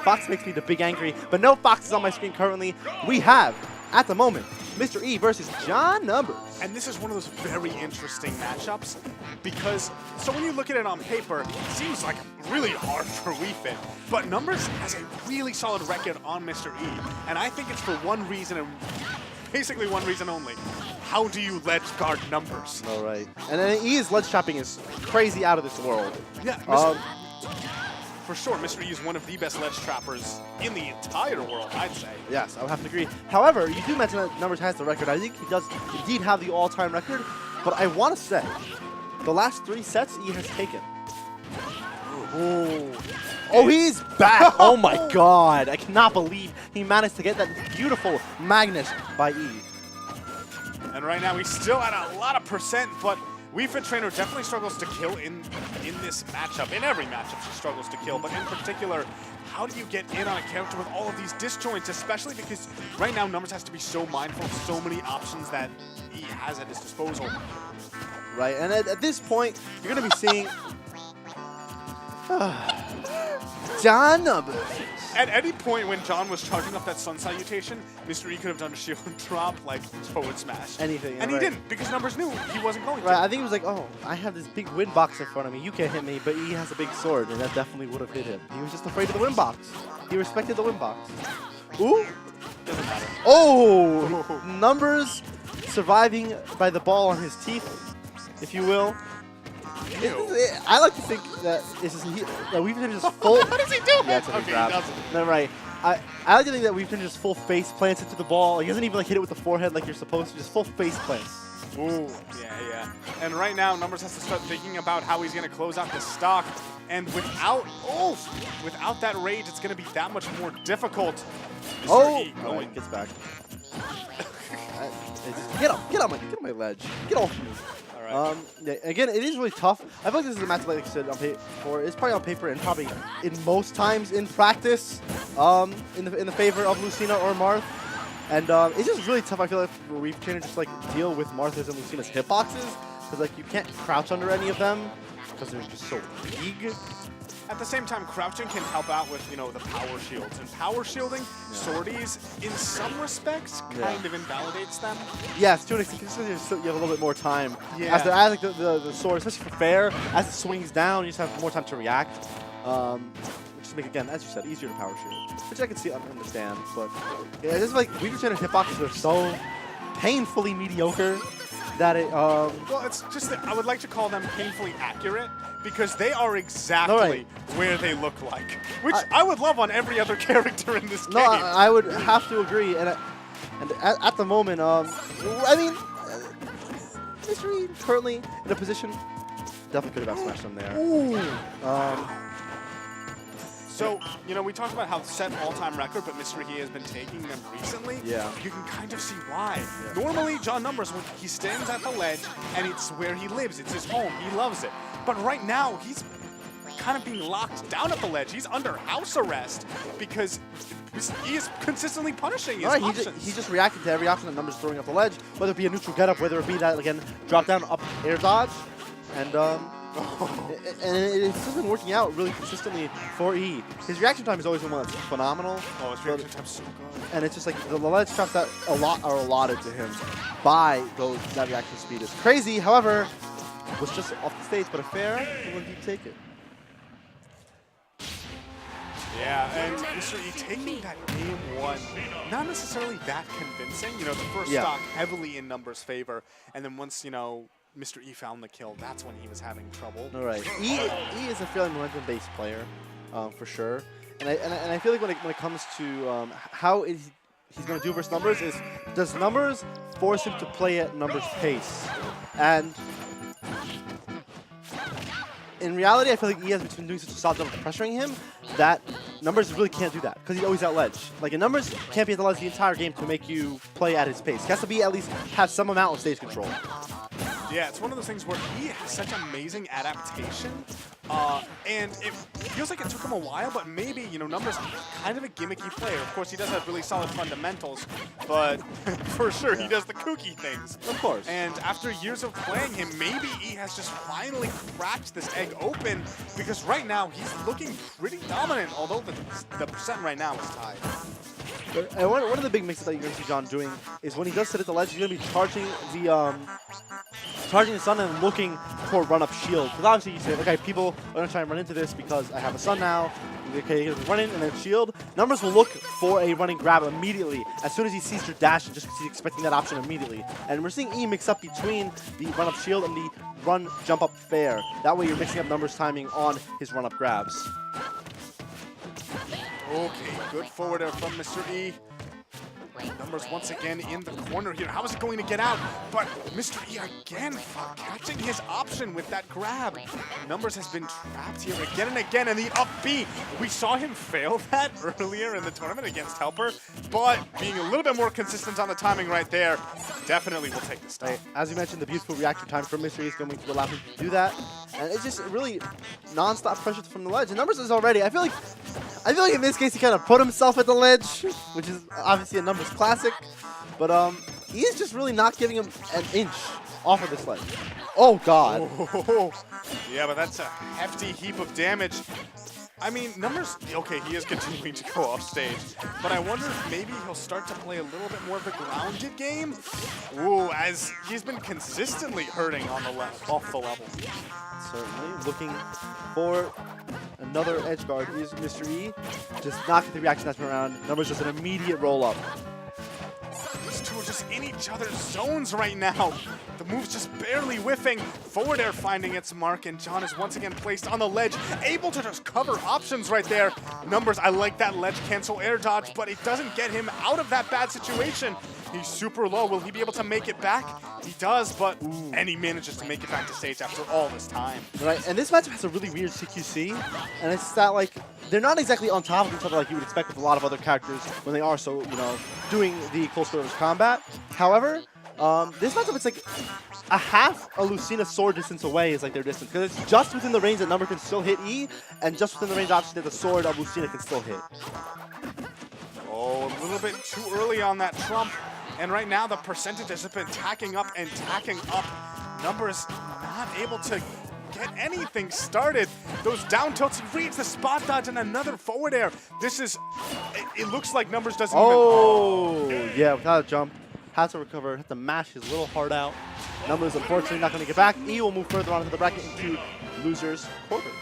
Fox makes me the big angry, but no Foxes on my screen currently. We have, at the moment, Mr. E versus John Numbers. And this is one of those very interesting matchups because, so when you look at it on paper, it seems like really hard for Wii Fit, but Numbers has a really solid record on Mr. E, and I think it's for one reason, and basically one reason only. How do you ledge guard Numbers? All right. And then E's ledge trapping is crazy out of this world. Yeah, for sure, Mr. E is one of the best ledge trappers in the entire world, I'd say. Yes, I would have to agree. However, you do mention that Numbers has the record. I think he does indeed have the all-time record, but I want to say the last 3 sets E has taken. Ooh. Oh, he's back! Oh my god! I cannot believe he managed to get that beautiful Magnus by E. And right now he's still at a lot of percent, but Wii Fit Trainer definitely struggles to kill in this matchup. In every matchup she struggles to kill, but in particular, how do you get in on a character with all of these disjoints, especially because right now Numbers has to be so mindful of so many options that he has at his disposal. Right, and at this point, you're going to be seeing John Numbers. At any point when John was charging up that Sun Salutation, Mr. E could have done a shield drop, like forward smash. Anything. And right. he didn't, because Numbers knew he wasn't going Right, to. I think he was like, oh, I have this big wind box in front of me. You can't hit me, but he has a big sword, and that definitely would have hit him. He was just afraid of the wind box. He respected the wind box. Ooh. Doesn't matter. Oh! Numbers surviving by the ball on his teeth, if you will. I like to think that we've been just full. What does he do? Yeah, it's a big Okay, grab. he doesn't. No, right. I like to think that we've been just full face plants into the ball. He doesn't even like hit it with the forehead like you're supposed to. Just full face plants. Ooh, yeah. And right now, Numbers has to start thinking about how he's going to close out the stock. And without that rage, it's going to be that much more difficult. Oh, E no, he gets back. Get on my ledge. Get off me. Yeah, again, it is really tough. I feel like this is a match, like I said, on paper. It's probably on paper and probably in most times in practice, in the favor of Lucina or Marth. And it's just really tough. I feel like for Wii Trainer just like deal with Martha's and Lucina's hitboxes, because like you can't crouch under any of them because they're just so big. At the same time, crouching can help out with, the power shields. And power shielding, sorties, in some respects, kind of invalidates them. Yes, to an extent, because you have a little bit more time. Yeah. As like the sword, especially for fair, as it swings down, you just have more time to react. Which just make, again, as you said, easier to power shield. Which I can see, understand. But yeah, it's just like Wii Trainer hitboxes are so painfully mediocre that it. Well, it's just that I would like to call them painfully accurate, because they are exactly where they look like, which I would love on every other character in this game. No, I would have to agree, and at the moment, I mean, Mr. E currently in a position, definitely could have smashed him there. Ooh. So, we talked about how set all-time record, but Mr. E has been taking them recently. Yeah. You can kind of see why. Yeah. Normally, John Numbers, when he stands at the ledge, and it's where he lives. It's his home. He loves it. But right now, he's kind of being locked down at the ledge. He's under house arrest because he is consistently punishing his options. He just reacted to every option that Numbers throwing off the ledge, whether it be a neutral getup, whether it be that, again, drop down, up, air dodge. And it's just been working out really consistently for E. His reaction time has always been one that's phenomenal. Oh, his reaction time's so good. And it's just like the ledge traps that are allotted to him by that reaction speed is crazy. However, it was just off the stage, but a fair, he will indeed take it. Yeah, and Mr. E taking that game one, not necessarily that convincing. The first stock heavily in Numbers' favor, and then once, Mr. E found the kill, that's when he was having trouble. All right. E is a fairly momentum-based player, for sure. And I feel like when it comes to how he's going to do versus Numbers is, does Numbers force him to play at Numbers' pace? And in reality, I feel like E has been doing such a solid job of pressuring him that Numbers really can't do that because he's always at ledge. Like, Numbers can't be at the ledge the entire game to make you play at his pace. He has to be at least have some amount of stage control. Yeah, it's one of those things where he has such amazing adaptation And it feels like it took him a while, but maybe, you know, Numbers kind of a gimmicky player. Of course, he does have really solid fundamentals, but for sure, he does the kooky things. Of course. And after years of playing him, maybe he has just finally cracked this egg open, because right now, he's looking pretty dominant, although the percent right now is tied. And one of the big mixes that you're going to see John doing is when he does sit at the ledge, he's going to be charging the sun and looking for run-up shield. Because obviously you say, okay, people are going to try and run into this because I have a sun now. Okay, he's running and then shield. Numbers will look for a running grab immediately as soon as he sees your dash, and just because he's expecting that option immediately. And we're seeing E mix up between the run-up shield and the run jump up fair. That way you're mixing up Numbers timing on his run-up grabs. Okay, good forward air from Mr. E. Numbers once again in the corner here. How is it going to get out? But Mr. E again catching his option with that grab. Numbers has been trapped here again and again, and the up B. We saw him fail that earlier in the tournament against Helper, but being a little bit more consistent on the timing right there, definitely will take the stop. Right. As you mentioned, the beautiful reaction time from Mr. E is going to allow him to do that. And it's just really non-stop pressure from the ledge. And Numbers is already, I feel like in this case he kind of put himself at the ledge, which is obviously a Numbers classic. But he is just really not giving him an inch off of this ledge. Oh God. Oh, yeah, but that's a hefty heap of damage. I mean, Numbers, okay, he is continuing to go off stage, but I wonder if maybe he'll start to play a little bit more of a grounded game. Ooh, as he's been consistently hurting on the off the level. Certainly looking for another edge guard is Mr. E. Just not get the reaction that's been around. Numbers just an immediate roll up. These two are just in each other's zones right now. The move's just barely whiffing. Forward air finding its mark, and John is once again placed on the ledge, able to just cover options right there. Numbers, I like that ledge cancel air dodge, but it doesn't get him out of that bad situation. He's super low. Will he be able to make it back? He does, but and he manages to make it back to stage after all this time. Right, and this matchup has a really weird CQC, and it's that like they're not exactly on top of each other like you would expect with a lot of other characters when they are so, you know, doing the close quarters combat. However, this matchup, it's like a half a Lucina sword distance away is like their distance, because it's just within the range that Number can still hit E, and just within the range obviously that the sword of Lucina can still hit. Oh, a little bit too early on that trump. And right now the percentage has been tacking up and tacking up. Numbers not able to get anything started. Those down tilts, he reads the spot dodge and another forward air. This is, it looks like Numbers doesn't even. Oh, yeah, without a jump. Has to recover, has to mash his little heart out. Numbers unfortunately not going to get back. E will move further onto the bracket into losers quarters.